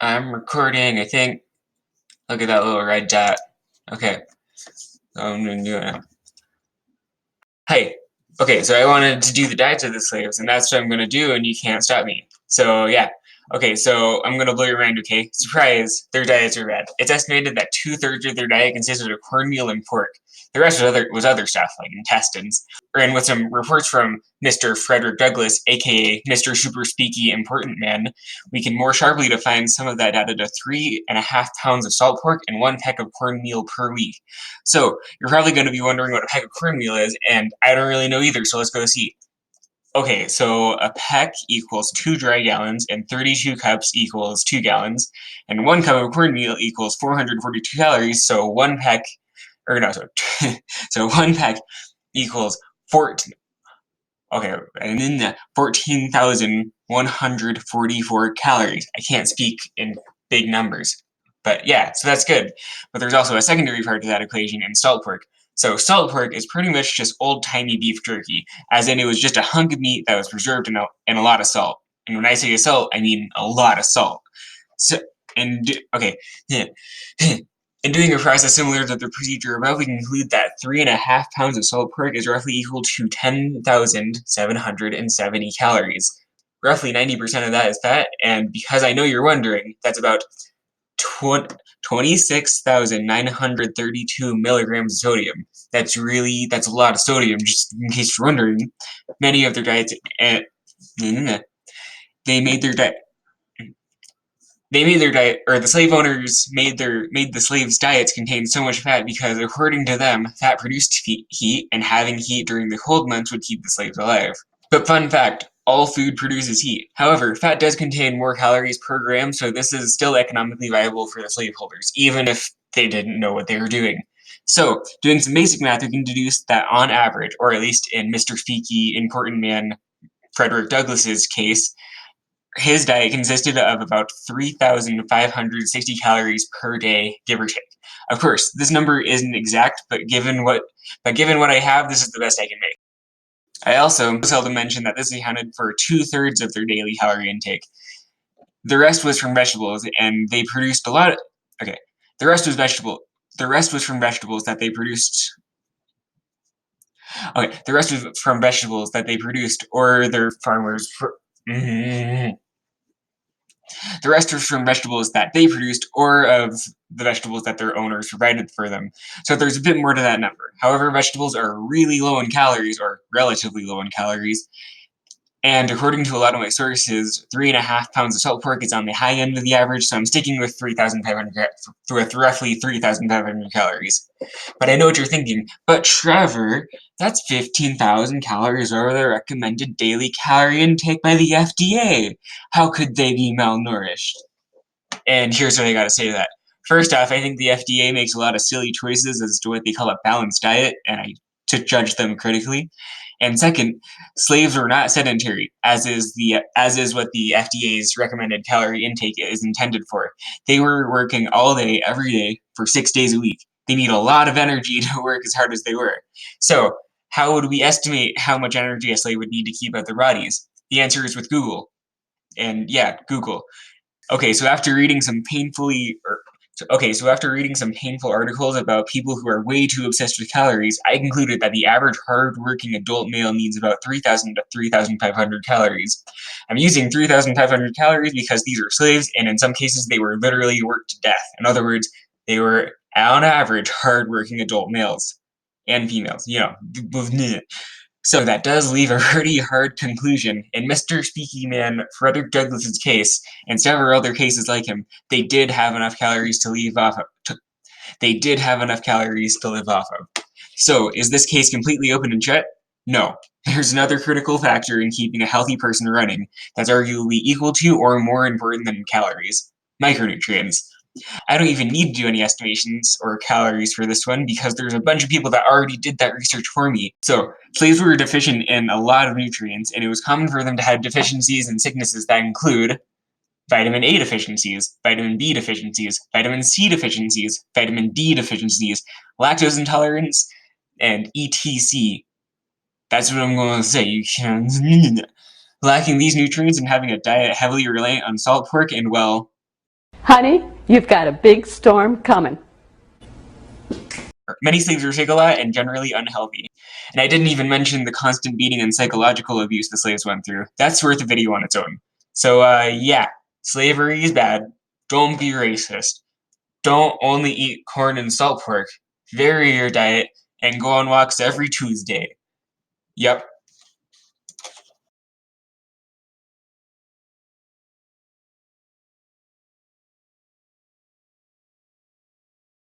I'm recording, I think. Look at that little red dot. Okay, so I'm gonna do it. Hey, okay, so I wanted to do the diets of the slaves, and that's what I'm gonna do, and you can't stop me. So, yeah. Okay, so I'm gonna blow your mind, okay? Surprise, their diets are red. It's estimated that 2/3 of their diet consisted of cornmeal and pork. The rest was other stuff, like intestines. And with some reports from Mr. Frederick Douglass, aka Mr. Super Speaky Important Man, we can more sharply define some of that data to 3.5 pounds of salt pork and 1 peck of cornmeal per week. So, you're probably going to be wondering what a peck of cornmeal is, and I don't really know either, so let's go see. Okay, so a peck equals 2 dry gallons, and 32 cups equals 2 gallons, and 1 cup of cornmeal equals 442 calories, so 1 peck, or no, so, so 1 peck equals 14, okay, and then 14,144 calories. I can't speak in big numbers. But yeah, so that's good. But there's also a secondary part to that equation in salt pork. So salt pork is pretty much just old-timey beef jerky, as in it was just a hunk of meat that was preserved in a lot of salt. And when I say salt, I mean a lot of salt. So, okay, yeah. In doing a process similar to the procedure above, we can conclude that 3.5 pounds of salt pork is roughly equal to 10,770 calories. Roughly 90% of that is fat, and because I know you're wondering, that's about 26,932 milligrams of sodium. That's a lot of sodium, just in case you're wondering. Many of their diets, they made their diet. Or the slave owners made the slaves' diets contain so much fat because, according to them, fat produced heat, and having heat during the cold months would keep the slaves alive. But fun fact, all food produces heat. However, fat does contain more calories per gram, so this is still economically viable for the slaveholders, even if they didn't know what they were doing. So, doing some basic math, we can deduce that on average, or at least in Mr. Speaky Important Man Frederick Douglass's case, his diet consisted of about 3,560 calories per day, give or take. Of course, this number isn't exact, but given what I have, this is the best I can make. I also seldom mention that this accounted for 2/3 of their daily calorie intake. The rest was from vegetables, and they produced a lot of. Okay, the rest was vegetable. The rest was from vegetables that they produced. Okay, the rest was from vegetables that they produced, or their farmers. The rest was from vegetables that they produced, or of the vegetables that their owners provided for them. So there's a bit more to that number. However, vegetables are really low in calories, or relatively low in calories. And according to a lot of my sources, 3.5 pounds of salt pork is on the high end of the average, so I'm sticking with 3,500 with roughly 3,500 calories. But I know what you're thinking. But Trevor, that's 15,000 calories over the recommended daily calorie intake by the FDA. How could they be malnourished? And here's what I gotta say to that. First off, I think the FDA makes a lot of silly choices as to what they call a balanced diet, and I to judge them critically. And second, slaves were not sedentary, as is what the FDA's recommended calorie intake is intended for. They were working all day, every day, for 6 days a week. They need a lot of energy to work as hard as they were. So, how would we estimate how much energy a slave would need to keep up their bodies? The answer is with Google. And yeah, Google. Okay, so after reading some painful articles about people who are way too obsessed with calories, I concluded that the average hard-working adult male needs about 3,000 to 3,500 calories. I'm using 3,500 calories because these are slaves, and in some cases they were literally worked to death. In other words, they were, on average, hard-working adult males and females. So that does leave a pretty hard conclusion. In Mr. Speaky Man Frederick Douglass's case, and several other cases like him, they did have enough calories to live off of. So, is this case completely open and shut? No. There's another critical factor in keeping a healthy person running that's arguably equal to or more important than calories: micronutrients. I don't even need to do any estimations or calories for this one because there's a bunch of people that already did that research for me. So, slaves were deficient in a lot of nutrients, and it was common for them to have deficiencies and sicknesses that include vitamin A deficiencies, vitamin B deficiencies, vitamin C deficiencies, vitamin D deficiencies, lactose intolerance, and etc. That's what I'm going to say. You can lacking these nutrients and having a diet heavily reliant on salt pork and, well, Honey, you've got a big storm coming. Many slaves were Shigala and generally unhealthy. And I didn't even mention the constant beating and psychological abuse the slaves went through. That's worth a video on its own. So, yeah, slavery is bad. Don't be racist. Don't only eat corn and salt pork. Vary your diet and go on walks every Tuesday. Yep,